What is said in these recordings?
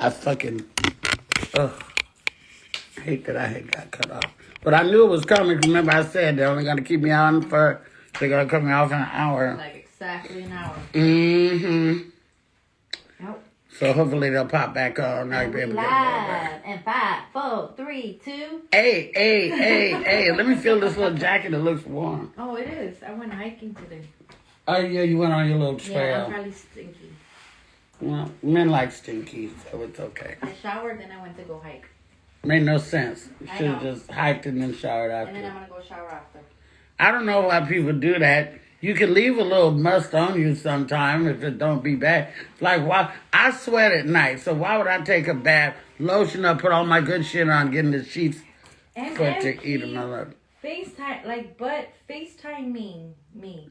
I fucking, ugh, hate that I had got cut off. But I knew it was coming. Remember I said they're only going to keep me on for, they're going to cut me off in an hour. Like exactly an hour. Mm-hmm. Nope. So hopefully they'll pop back on. And we live. And 5, 4, 3, 2. Hey. Let me feel this little jacket. It looks warm. Oh, it is. I went hiking today. Oh, yeah, you went on your little trail. Yeah, I'm probably stinky. Well, men like stinky, so it's okay. I showered, then I went to go hike. Made no sense. You I should have know. just hiked and then showered after. And then I'm going to go shower after. I don't know why people do that. You can leave a little must on you sometime if it don't be bad. Like, why? I sweat at night, so why would I take a bath, lotion up, put all my good shit on, get in the sheets to eat them all up? FaceTime me.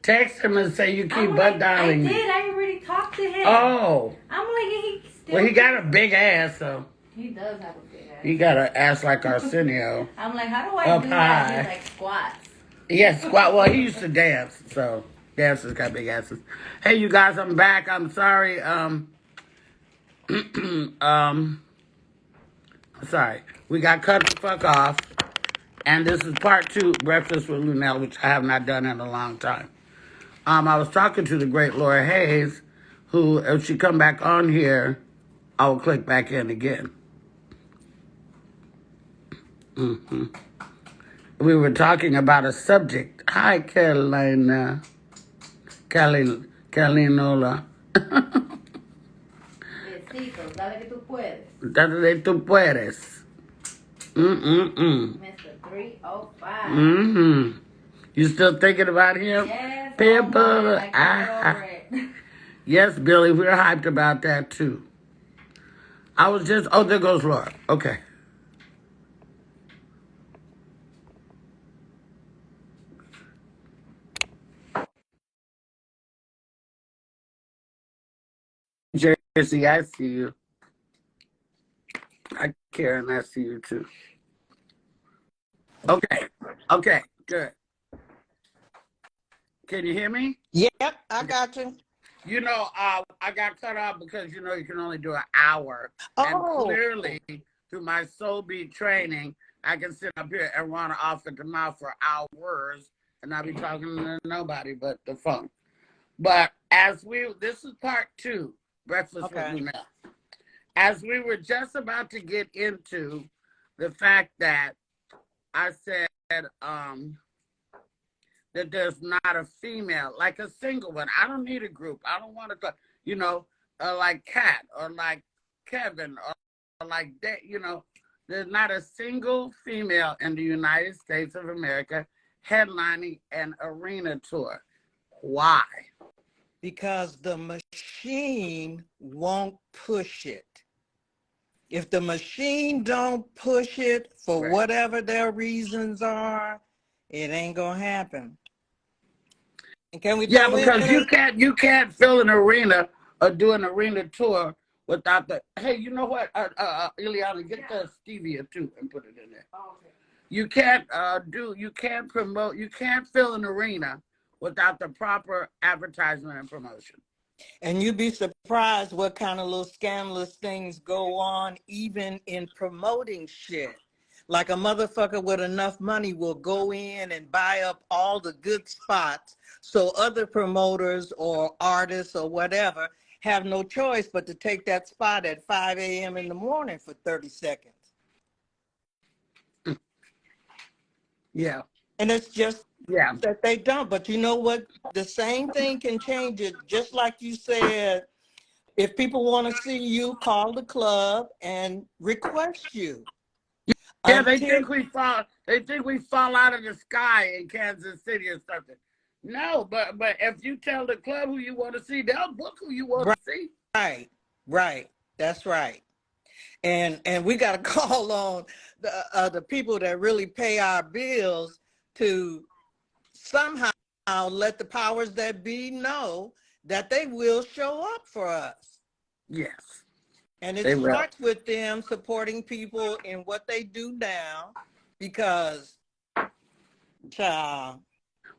Text him and say you keep butt dialing me. I did. I already talked to him. Oh. I'm like, he still... Well, he got a big ass, so. He does have a big ass. He got an ass like Arsenio. I'm like, how do I do that? He's like, squats. Yes, squat. Well, he used to dance, so dancers got big asses. Hey, you guys, I'm back. I'm sorry. Sorry. We got cut the fuck off, and this is part 2, Breakfast with Lunell, which I have not done in a long time. I was talking to the great Laura Hayes, who, if she come back on here, I will click back in again. Mm-hmm. We were talking about a subject. Hi, Carolina. Carolinola. Besitos, dale que tú puedes. Dale tú puedes. Mr. 305. You still thinking about him? Yes. People. I can't over it. Yes, Billy, we're hyped about that too. I was just, oh, there goes Laura. Okay. Jersey, I see you. I care and I see you too. Okay, good. Can you hear me? Yep, I got you. You know, I got cut off because, you know, you can only do an hour. Oh. And clearly, through my soul beat training, I can sit up here and run off at the mouth for hours and not be talking to nobody but the phone. But this is part 2, Breakfast with Lunell. As we were just about to get into the fact that I said that there's not a female, like a single one. I don't need a group. I don't want to, you know, like Kat or like Kevin or like that, you know. There's not a single female in the United States of America headlining an arena tour. Why? Because the machine won't push it. If the machine don't push it for whatever their reasons are, it ain't gonna happen. And can we? Yeah, because you can't fill an arena or do an arena tour without the. Hey, you know what, Ileana, get the stevia too and put it in there. Oh, okay. You can't promote, you can't fill an arena without the proper advertisement and promotion. And you'd be surprised what kind of little scandalous things go on even in promoting shit. Like a motherfucker with enough money will go in and buy up all the good spots so other promoters or artists or whatever have no choice but to take that spot at 5 a.m. in the morning for 30 seconds. Yeah. And it's just that they don't. But you know what? The same thing can change it. Just like you said, if people want to see you, call the club and request you. Yeah, they think we fall out of the sky in Kansas City or something. No, but if you tell the club who you want to see, they'll book who you want to see. Right. That's right. And we got to call on the people that really pay our bills to somehow let the powers that be know that they will show up for us. Yes. And it starts with them supporting people in what they do now, because, child.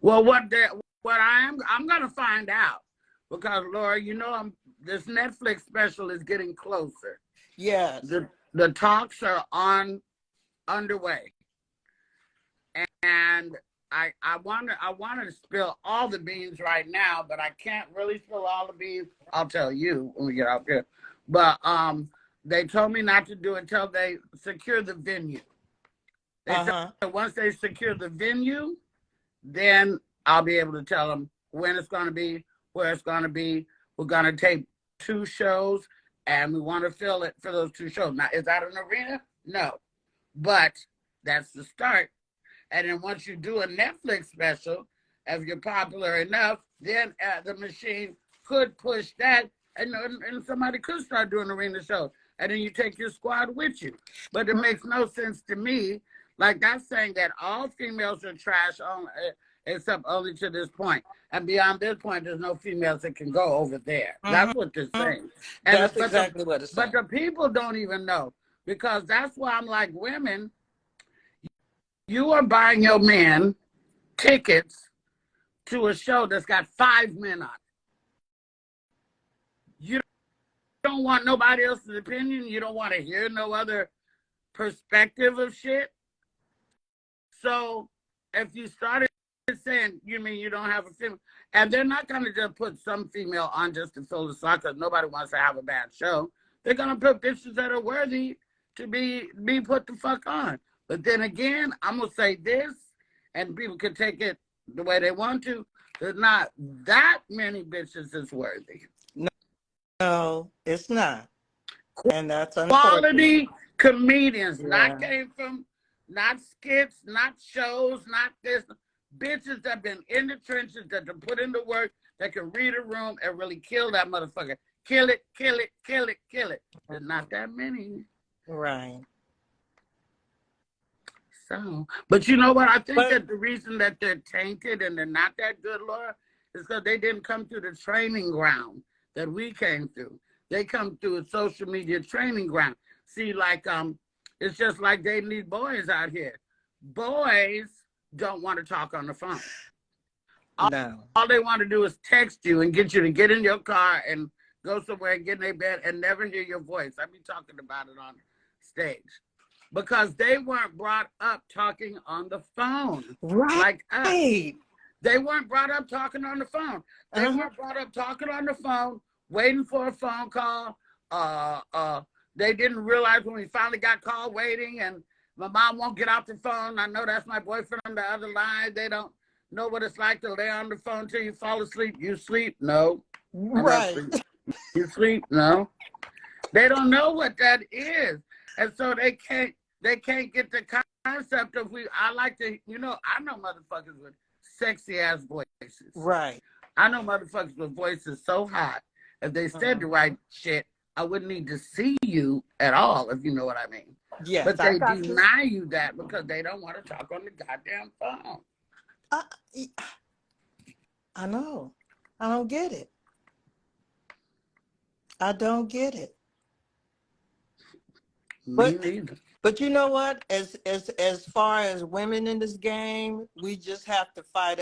Well, I'm gonna find out, because Laura, you know, I'm this Netflix special is getting closer. Yes. The talks are underway, and I want to spill all the beans right now, but I can't really spill all the beans. I'll tell you when we get out there. But they told me not to do it until they secure the venue. They said once they secure the venue, then I'll be able to tell them when it's going to be, where it's going to be. We're going to tape 2 shows, and we want to fill it for those 2 shows. Now, is that an arena? No. But that's the start. And then once you do a Netflix special, if you're popular enough, then the machine could push that, and somebody could start doing arena shows. And then you take your squad with you. But it makes no sense to me. Like, that's saying that all females are trash, except only to this point. And beyond this point, there's no females that can go over there. That's what they're saying. And That's exactly what it's saying. But the people don't even know. Because that's why I'm like, women, you are buying your man tickets to a show that's got 5 men on it. You don't want nobody else's opinion. You don't want to hear no other perspective of shit. So if you started saying, you mean you don't have a female, and they're not going to just put some female on just to fill the slot because nobody wants to have a bad show. They're going to put bitches that are worthy to be put the fuck on. But then again, I'm going to say this, and people can take it the way they want to. There's not that many bitches that's worthy. No, it's not. And that's quality comedians, not skits, not shows, not this. Bitches that have been in the trenches, that have put in the work, that can read a room and really kill that motherfucker. Kill it, kill it, kill it, kill it. There's not that many. Right. So, but you know what? I think that the reason that they're tainted and they're not that good, Laura, is because they didn't come through the training ground that we came through. They come through a social media training ground. See, like, it's just like dating these boys out here. Boys don't want to talk on the phone. All they want to do is text you and get you to get in your car and go somewhere and get in their bed and never hear your voice. I be talking about it on stage. Because they weren't brought up talking on the phone. Right. Like us. They weren't brought up talking on the phone. They weren't brought up talking on the phone, waiting for a phone call. They didn't realize when we finally got called waiting, and my mom won't get off the phone. I know that's my boyfriend on the other line. They don't know what it's like to lay on the phone till you fall asleep. You sleep? No. Right. You sleep? No. They don't know what that is. And so they can't get the concept of I like to, I know motherfuckers with sexy ass voices. Right. I know motherfuckers with voices so hot. If they said the right shit, I wouldn't need to see you at all, if you know what I mean. Yes, but they deny you that because they don't want to talk on the goddamn phone. I know. I don't get it. I don't get it. Me neither. But you know what? As far as women in this game, we just have to fight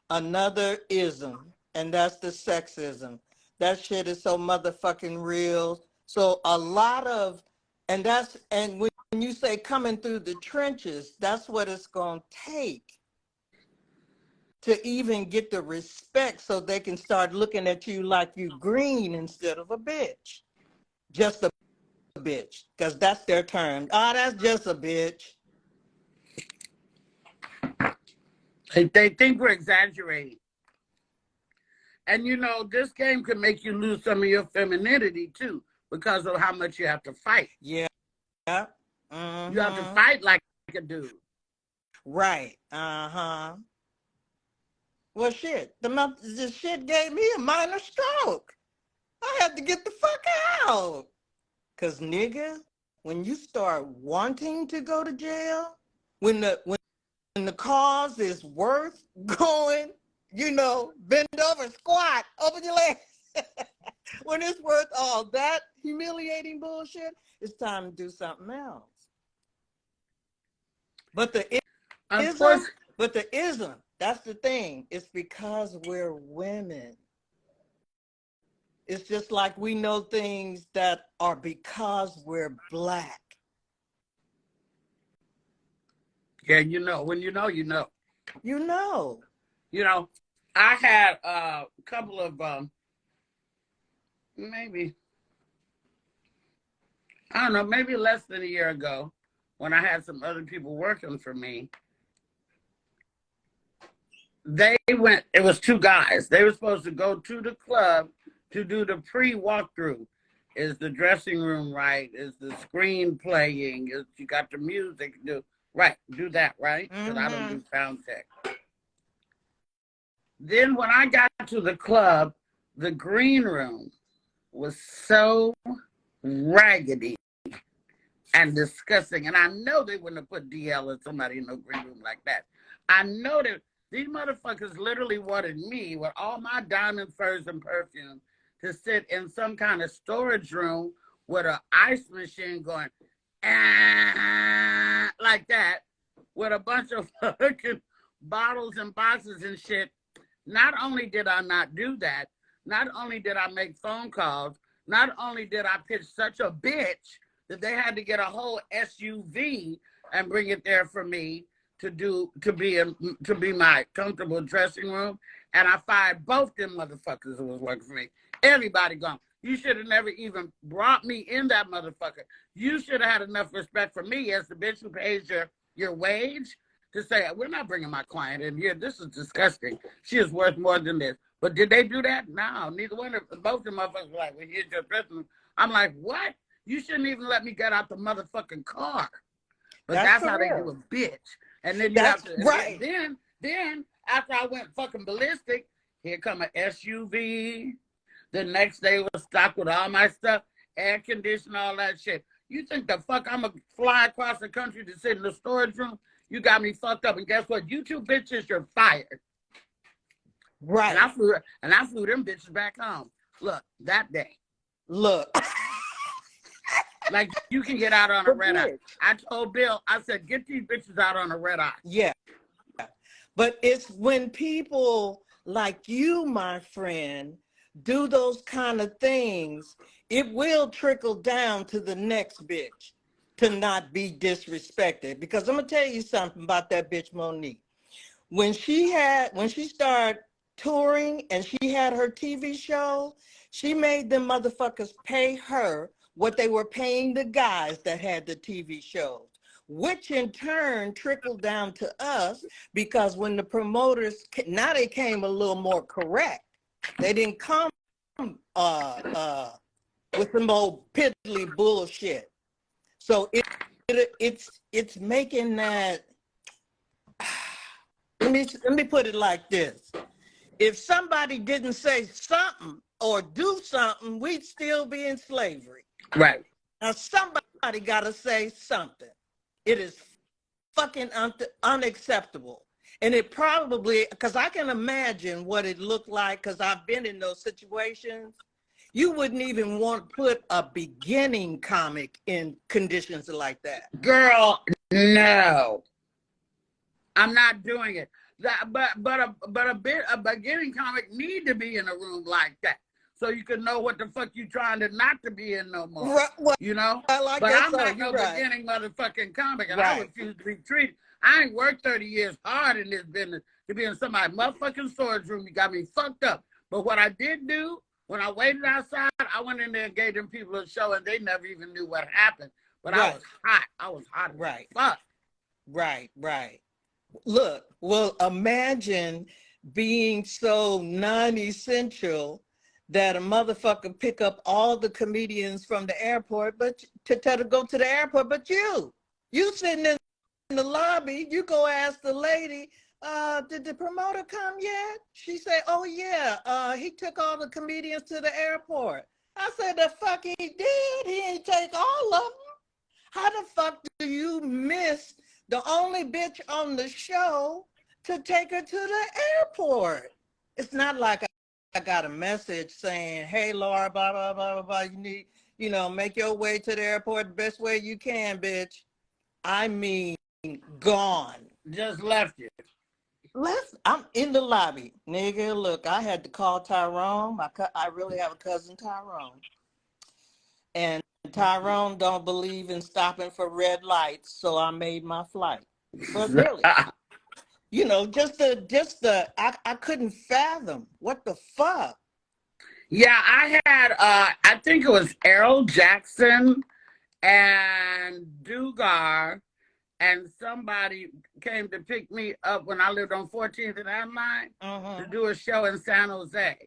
another ism, and that's the sexism. That shit is so motherfucking real. So a lot of, and when you say coming through the trenches, that's what it's gonna take to even get the respect, so they can start looking at you like you green instead of a bitch. Just a bitch, because that's their term. That's just a bitch. They think we're exaggerating. And this game can make you lose some of your femininity too, because of how much you have to fight. Yeah. Mm-hmm. You have to fight like a dude. Right. Well, shit. The shit gave me a minor stroke. I had to get the fuck out. Cause nigga, when you start wanting to go to jail, when the cause is worth going, bend over, squat, open your legs. When it's worth all that humiliating bullshit, it's time to do something else. But the ism, that's the thing. It's because we're women. It's just like we know things that are because we're Black. Yeah, you know. When you know, you know. You know. You know, I had a couple of maybe, I don't know, maybe less than a year ago when I had some other people working for me. They went, it was two guys. They were supposed to go to the club to do the pre-walkthrough. Is the dressing room right? Is the screen playing? Is you got the music? Do that, right? Because I don't do sound check. Then when I got to the club, the green room was so raggedy and disgusting. And I know they wouldn't have put DL or somebody in no green room like that. I know that these motherfuckers literally wanted me with all my diamond furs and perfume to sit in some kind of storage room with an ice machine going like that with a bunch of fucking bottles and boxes and shit. Not only did I not do that, not only did I make phone calls, not only did I pitch such a bitch that they had to get a whole SUV and bring it there for me to be my comfortable dressing room, and I fired both them motherfuckers who was working for me. Everybody gone. You should have never even brought me in that motherfucker. You should have had enough respect for me as the bitch who pays your wage to say, we're not bringing my client in here. This is disgusting. She is worth more than this. But did they do that? No, neither one of both of them motherfuckers were like, well, here's your dressing. I'm like, what? You shouldn't even let me get out the motherfucking car. But that's how they do a bitch. And then you have to, right. Then after I went fucking ballistic, here come an SUV. The next day was stocked with all my stuff, air conditioning, all that shit. You think the fuck I'm gonna fly across the country to sit in the storage room? You got me fucked up. And guess what? You two bitches, you're fired. Right. And I flew them bitches back home. Look, that day. Look. Like, you can get out on a red eye. I told Bill, I said, get these bitches out on a red eye. Yeah. But it's when people like you, my friend, do those kind of things, it will trickle down to the next bitch to not be disrespected. Because I'm going to tell you something about that bitch Monique. When she started touring and she had her TV show, she made them motherfuckers pay her what they were paying the guys that had the TV shows, which in turn trickled down to us because when the promoters, now they came a little more correct. They didn't come with some old piddly bullshit. So it's making that, let me put it like this. If somebody didn't say something or do something, we'd still be in slavery. Right. Now somebody got to say something. It is fucking unacceptable. And it probably, because I can imagine what it looked like, because I've been in those situations. You wouldn't even want to put a beginning comic in conditions like that. Girl, no. I'm not doing it. But a beginning comic need to be in a room like that. So you can know what the fuck you trying to not to be in no more. Well, you know? Like but I'm not no beginning motherfucking comic, and I refuse to be treated. I ain't worked 30 years hard in this business to be in somebody's motherfucking storage room. You got me fucked up. But what I did do, when I waited outside, I went in there and gave them people a show, and they never even knew what happened. But I was hot. I was hot as fuck. Right. Look, well, imagine being so non-essential that a motherfucker pick up all the comedians from the airport, but to go to the airport, but you sitting in the lobby, you go ask the lady, did the promoter come yet? She said, oh yeah, he took all the comedians to the airport. I said, the fuck he did? He ain't take all of them. How the fuck do you miss the only bitch on the show to take her to the airport? It's not like I got a message saying, hey, Laura, blah, blah, blah, blah, blah. You need, make your way to the airport the best way you can, bitch. I mean, gone. Just left you. I'm in the lobby, nigga. Look, I had to call Tyrone. I really have a cousin, Tyrone, and Tyrone don't believe in stopping for red lights, so I made my flight. But really, I couldn't fathom what the fuck. Yeah, I had I think it was Errol Jackson and Dugar and somebody came to pick me up when I lived on 14th and Adeline to do a show in San Jose.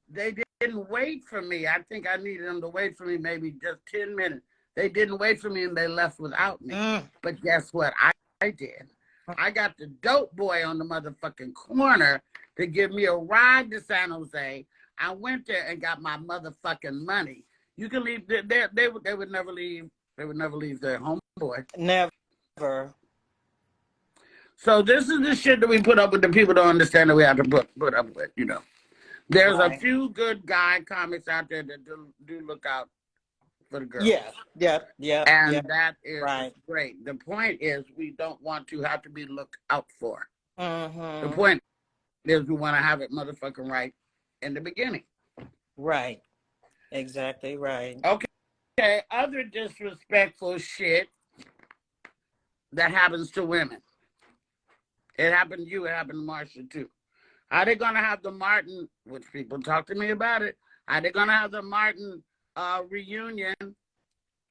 They didn't wait for me. I think I needed them to wait for me maybe just 10 minutes. They didn't wait for me and they left without me. But guess what? I did. I got the dope boy on the motherfucking corner to give me a ride to San Jose. I went there and got my motherfucking money. You can leave. They would never leave. They would never leave their homeboy. Never. So this is the shit that we put up with. The people don't understand that we have to put up with. There's Right. a few good guy comics out there that do look out for the girls. Yeah. And that is right. great. The point is we don't want to have to be looked out for. Mm-hmm. The point is we want to have it motherfucking right in the beginning. Right. Exactly right. Okay. Other disrespectful shit that happens to women. It happened to you. It happened to Marsha too. Are they gonna have the Martin? Which people talk to me about it. Are they gonna have the Martin reunion?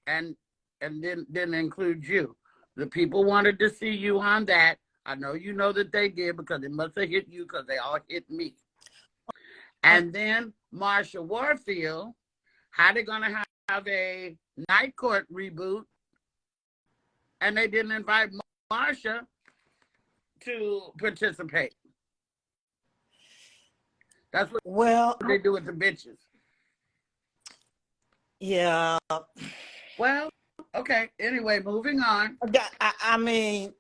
And didn't include you. The people wanted to see you on that. I know you know that they did because it must have hit you because they all hit me. And then Marsha Warfield, how they gonna have a Night Court reboot? And they didn't invite Marsha to participate. That's what they do with the bitches. Yeah. Well, okay. Anyway, moving on. I mean,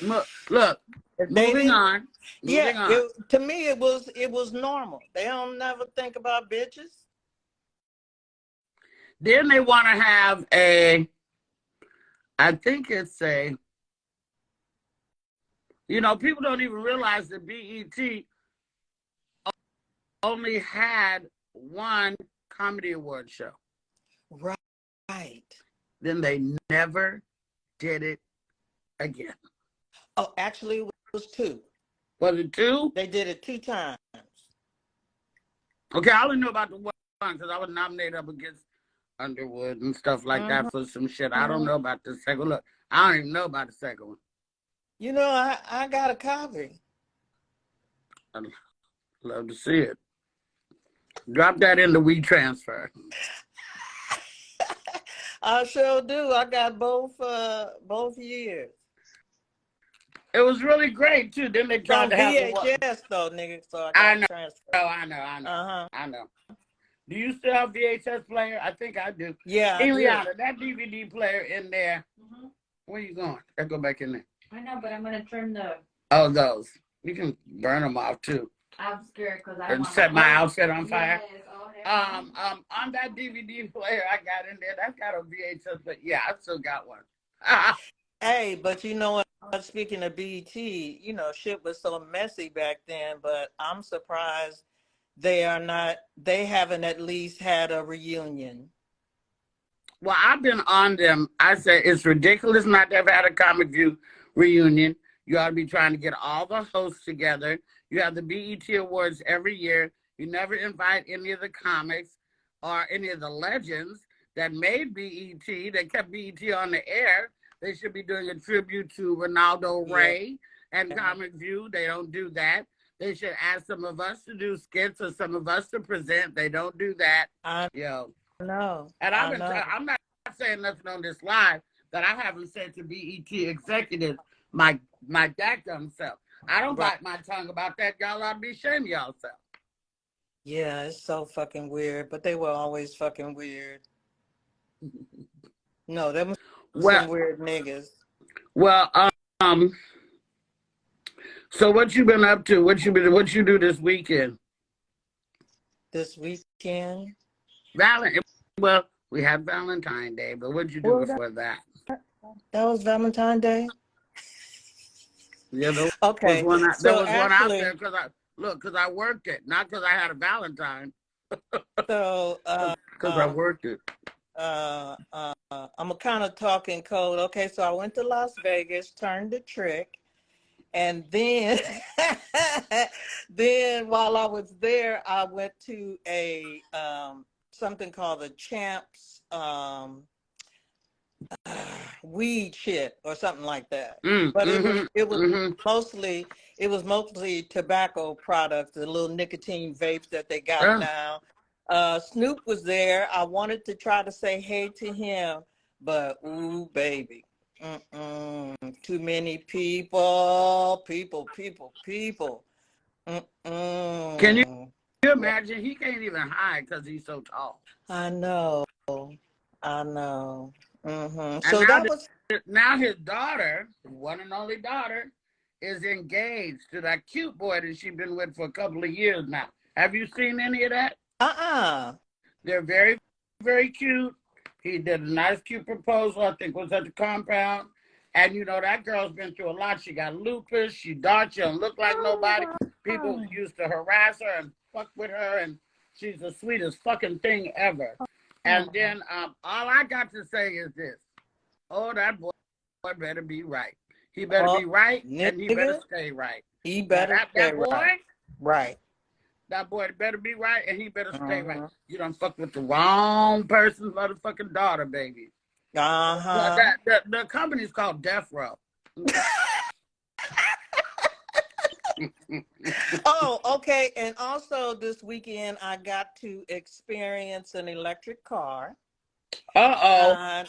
look. Moving on. To me, it was normal. They don't never think about bitches. Then they want to have I think it's people don't even realize that BET only had one comedy award show. Right. Then they never did it again. Oh, actually, it was 2. Was it 2? They did it 2 times. Okay, I only know about the one because I was nominated up against Underwood and stuff like that for some shit. I don't know about the second. Look, I don't even know about the second one. I got a copy. I'd love to see it. Drop that in the WeTransfer. I sure do. I got both years. It was really great too. Then they tried to have VHS though, nigga. So I got transfer. I know. Do you still have VHS player? I think I do. Yeah, Eliana, that DVD player in there. Where you going? I go back in there. I know, but I'm gonna turn the. Oh, those. You can burn them off too. I'm scared because I and set my outfit on fire. Yes, on that DVD player I got in there, that's got a VHS, but yeah, I still got one. Hey, but you know what? Speaking of BET, shit was so messy back then, but I'm surprised they haven't at least had a reunion. Well, I've been on them. I said it's ridiculous not to have had a Comic View reunion. You ought to be trying to get all the hosts together. You have the BET Awards every year. You never invite any of the comics or any of the legends that made BET, that kept BET on the air. They should be doing a tribute to Ronaldo Ray and Comic View. They don't do that. They should ask some of us to do skits or some of us to present. They don't do that. No. And I'm not saying nothing on this live that I haven't said to BET executives, my dadgum self. I don't bite my tongue about that. Y'all ought to be ashamed of y'allself. Yeah, it's so fucking weird, but they were always fucking weird. No, them some weird niggas. Well, so what you been up to? What you do this weekend? This weekend? Well, we had Valentine's Day, but what'd you do before that? That was Valentine's Day? Yeah, there was Okay, one. There so was one out there actually, because I worked it, not because I had a Valentine, so because I worked it. I'm kind of talking code. Okay, so I went to Las Vegas, turned the trick, and then then while I was there, I went to a something called the Champs weed shit or something like that. But it was mostly tobacco products, the little nicotine vapes that they got now. Snoop was there. I wanted to try to say hey to him, but ooh baby, too many people. Can you Mm-mm. imagine? He can't even hide because he's so tall. I know. I know. And So that was now his daughter, his one and only daughter, is engaged to that cute boy that she's been with for a couple of years now. Have you seen any of that? uh-uh. They're very, very cute. He did a nice, cute proposal, I think was at the compound. And you know, that girl's been through a lot. She got lupus, she dark, she don't look like nobody. People used to harass her and fuck with her, and she's the sweetest fucking thing ever. And then all I got to say is this. Oh, that boy better be right. He better be right, and he better Nigga, stay right. he Now better stay that boy, right. Right. that boy better be right, and he better stay right. Uh-huh. You don't fuck with the wrong person's motherfucking daughter, baby. Uh-huh. The company's called Death Row. Oh, okay. And also this weekend, I got to experience an electric car. Uh-oh.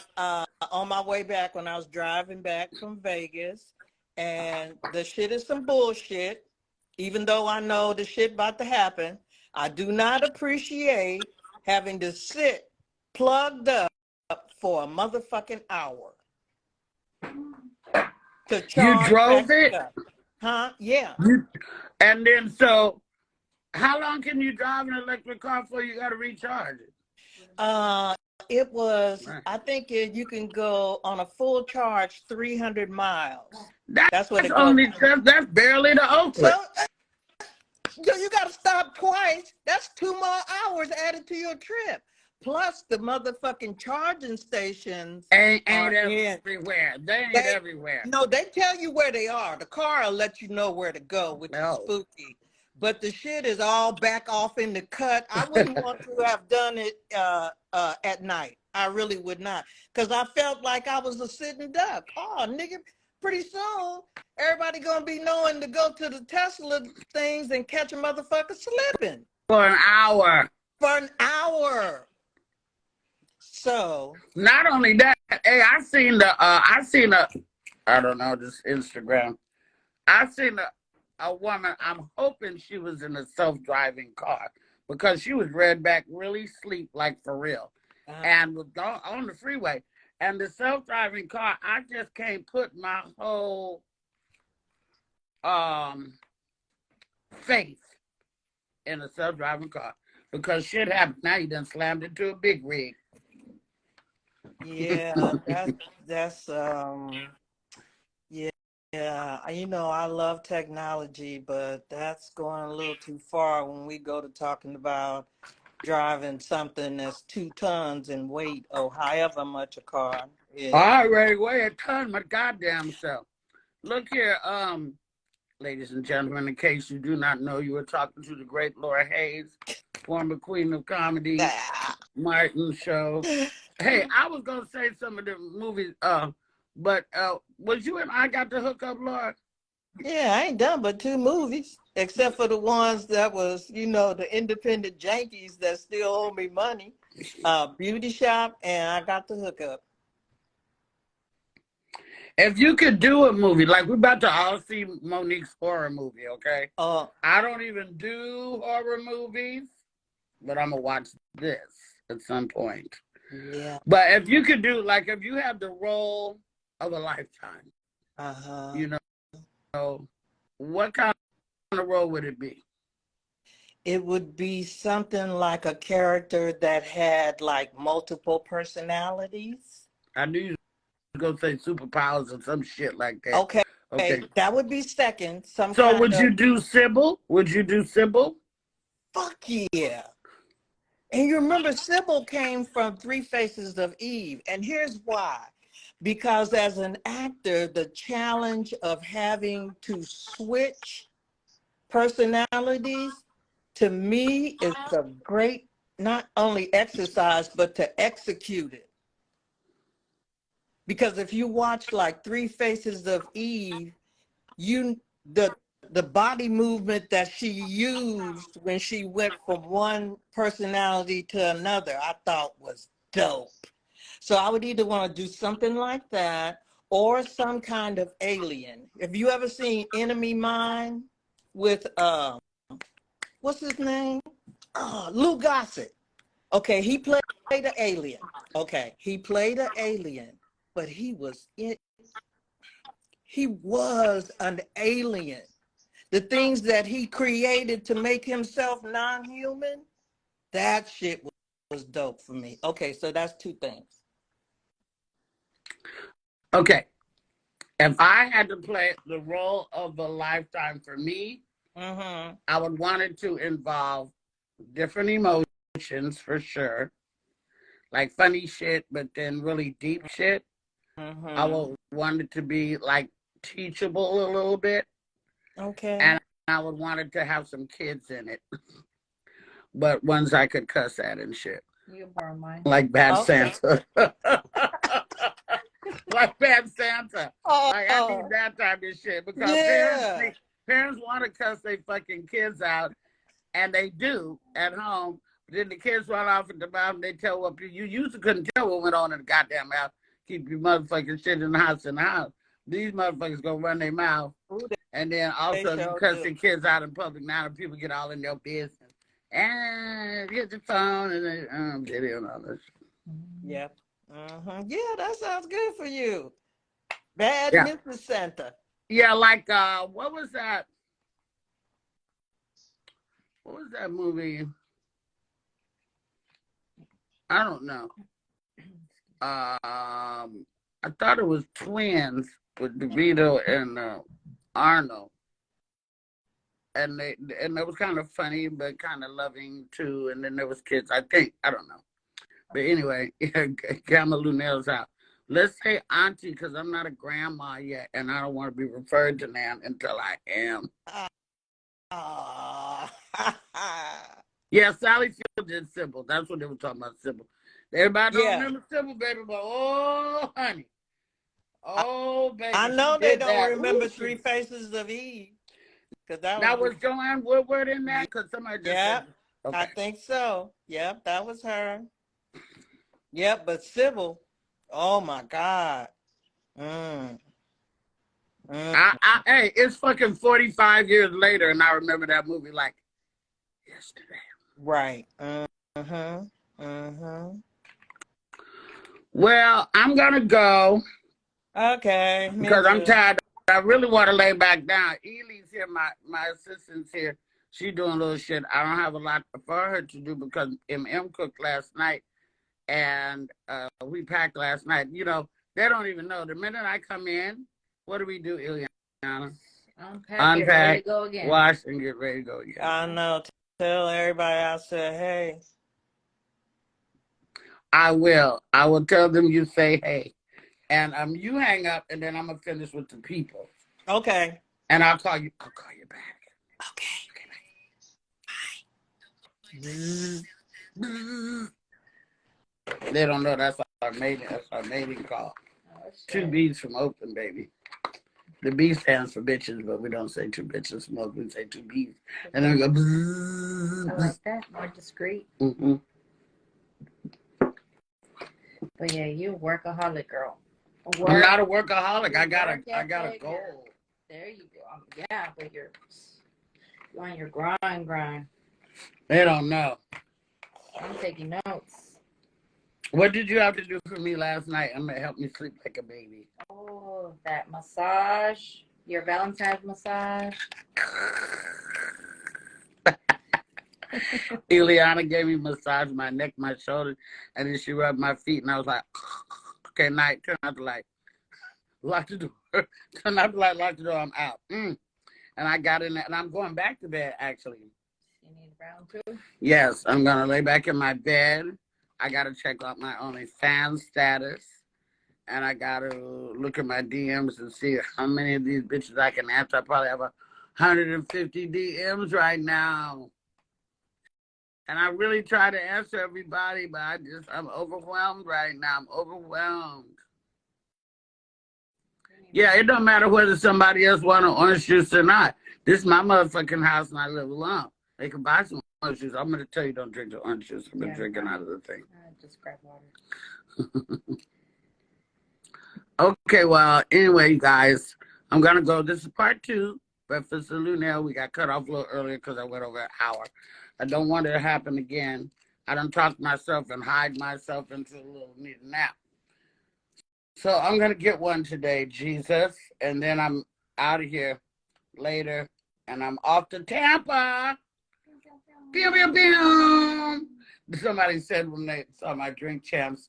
On my way back when I was driving back from Vegas. And the shit is some bullshit. Even though I know the shit about to happen, I do not appreciate having to sit plugged up for a motherfucking hour to You charge drove back it? up. Huh? Yeah. And then so how long can you drive an electric car before you gotta recharge it? It was, Right. I think you can go on a full charge 300 miles. That's what That's it goes. that's barely the Oakland. So you got to stop twice. That's 2 more hours added to your trip. Plus the motherfucking charging stations Ain't are everywhere. They ain't everywhere. No, they tell you where they are. The car will let you know where to go, which is spooky. But the shit is all back off in the cut. I wouldn't want to have done it at night. I really would not. Because I felt like I was a sitting duck. Oh, nigga, pretty soon, everybody going to be knowing to go to the Tesla things and catch a motherfucker slipping. For an hour. For an hour. So. Not only that, hey, I seen I don't know, this Instagram. I seen a woman, I'm hoping she was in a self-driving car because she was read back really sleep, like for real, and was on the freeway. And the self-driving car, I just can't put my whole faith in a self-driving car because shit happened. Now you done slammed into a big rig. Yeah, that's yeah, you know, I love technology, but that's going a little too far when we go to talking about driving something that's 2 tons in weight or however much a car is. I already weigh a ton my goddamn self. Look here, ladies and gentlemen, in case you do not know, you were talking to the great Laura Hayes, former queen of comedy, Martin show. Hey, I was gonna say some of the movies, but was you and I got to hook up, Laura? Yeah, I ain't done but 2 movies, except for the ones that was, you know, the independent jankies that still owe me money. Beauty Shop, and I got to hook up. If you could do a movie, like we're about to all see Monique's horror movie, okay? I don't even do horror movies, but I'm gonna watch this at some point. Yeah. But if you could do, like, if you have the role of a lifetime, you know, what kind of role would it be? It would be something like a character that had like multiple personalities. I knew you were gonna say superpowers or some shit like that. Okay. Okay. that would be second. Some So kind would of you do Sybil? Would you do Sybil? fuck yeah. And you remember Sybil came from Three Faces of Eve. And here's why. Because as an actor, the challenge of having to switch personalities to me is a great, not only exercise, but to execute it. Because if you watch like Three Faces of Eve, you the body movement that she used when she went from one personality to another, I thought was dope. So I would either want to do something like that or some kind of alien. Have you ever seen Enemy Mine with what's his name? Lou Gossett. Okay, he played an alien. Okay, he played an alien, but he was an alien. The things that he created to make himself non-human, that shit was dope for me. Okay, so that's two things. Okay. If I had to play the role of a lifetime for me, Mm-hmm. I would want it to involve different emotions for sure. Like funny shit, but then really deep shit. Mm-hmm. I would want it to be like teachable a little bit. Okay. And I would want it to have some kids in it. But ones I could cuss at and shit. You borrow mine. Like Bad Okay. Santa. Like Bad Santa. Like I need Oh, that type of shit. Because yeah. parents want to cuss their fucking kids out, and they do at home. But then the kids run off at the mouth and they tell what you used to couldn't tell what went on in the goddamn house. Keep your motherfucking shit in the house. These motherfuckers gonna run their mouth. Ooh, And then they also you sure cuss do. the kids out in public now and people get all in your business. And get the phone and they video and all this. Yep. Mm-hmm. Yeah, that sounds good for you. Bad Yeah. Mrs. Santa. Yeah, like what was that? What was that movie? I don't know. I thought it was Twins with DeVito and Arnold, and it was kind of funny but kind of loving too. And then there was kids. I think I don't know, but anyway, Gamma Lunell's out. Let's say auntie because I'm not a grandma yet, and I don't want to be referred to now until I am. Yeah, Sally Field did Sybil. That's what they were talking about, Sybil. Everybody don't Yeah. remember Sybil, baby, but oh, honey. Oh, baby, I she know they did don't that. remember Ooh, Three Faces of Eve. Because that now, was was Joanne Woodward in that? Because somebody just yeah, said, okay. I think so. Yep, that was her. Yep, but Sybil, oh my God. Mm, mm. Hey, it's fucking 45 years later, and I remember that movie like yesterday. Right. Mm-hmm. Mm-hmm. Well, I'm going to go Okay, me because I'm too. tired. I really want to lay back down. Ely's here, my assistant's here. She doing a little shit. I don't have a lot for her to do because M cooked last night, and we packed last night. You know, they don't even know. The minute I come in, what do we do, Ileana? Unpack, get ready to go again. Wash, and get ready to go again. I know. Tell everybody I said, hey. I will. I will tell them you say hey. And you hang up, and then I'm going to finish with the people. Okay. And I'll call you back. Okay. Bye. They don't know that's our mating call. Oh, two B's from Oakland, baby. The B stands for bitches, but we don't say two bitches smoke. We say two B's. And then we go. I like that. More discreet. Mm-hmm. But yeah, you workaholic, girl. I'm not a workaholic. I got a goal. There you go. Yeah, but you're on your grind. They don't know. I'm taking notes. What did you have to do for me last night? I'm gonna help me sleep like a baby. Oh, that massage. Your Valentine's massage. Ileana gave me a massage, my neck, my shoulders, and then she rubbed my feet, and I was like, okay, night. Turn out the light. Lock the door. And I'd be like, lock the door, I'm out. And I got in there, and I'm going back to bed, actually. You need round two? Yes, I'm going to lay back in my bed. I got to check out my OnlyFans status. And I got to look at my DMs and see how many of these bitches I can answer. I probably have 150 DMs right now. And I really try to answer everybody, but I'm overwhelmed right now. I'm overwhelmed. Yeah, it don't matter whether somebody else want an orange juice or not. This is my motherfucking house and I live alone. They can buy some orange juice. I'm going to tell you don't drink the orange juice. I've been drinking out of the thing. Just grab water. Okay, well, anyway, you guys, I'm going to go. This is part 2. Breffas and Lunell. We got cut off a little earlier because I went over an hour. I don't want it to happen again. I don't talk myself and hide myself into a little need a nap. So I'm going to get one today, Jesus. And then I'm out of here later. And I'm off to Tampa. Pew, pew, pew. Somebody said when they saw my Drink Champs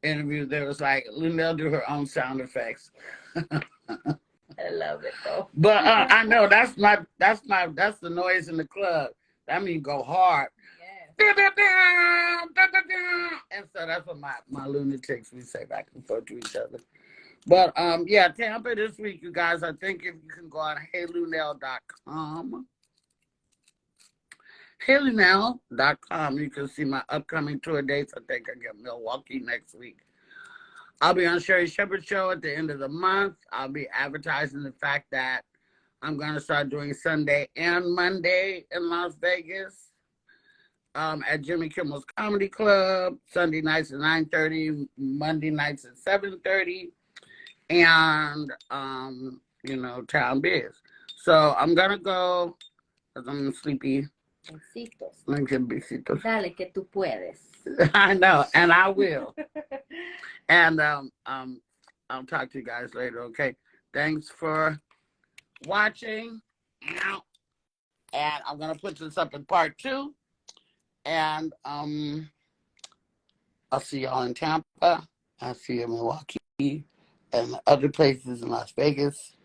interview, they was like, Luenell do her own sound effects. I love it though. But I know that's the noise in the club. That means go hard. Yes. And so that's what my lunatics we say back and forth to each other. But yeah, Tampa this week, you guys. I think if you can go on heylunell.com. heylunell.com, you can see my upcoming tour dates. I think I get Milwaukee next week. I'll be on Sherry Shepherd's show at the end of the month. I'll be advertising the fact that I'm going to start doing Sunday and Monday in Las Vegas at Jimmy Kimmel's Comedy Club. Sunday nights at 9:30, Monday nights at 7:30, and, Town Biz. So I'm going to go because I'm sleepy. Besitos. Dale, que tú puedes. I know, and I will. And I'll talk to you guys later, okay? Thanks for watching. And I'm going to put this up in part 2. And I'll see y'all in Tampa. I'll see you in Milwaukee and other places in Las Vegas.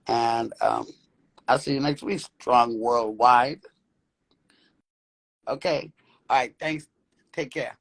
And I'll see you next week. Strong worldwide. Okay. All right. Thanks. Take care.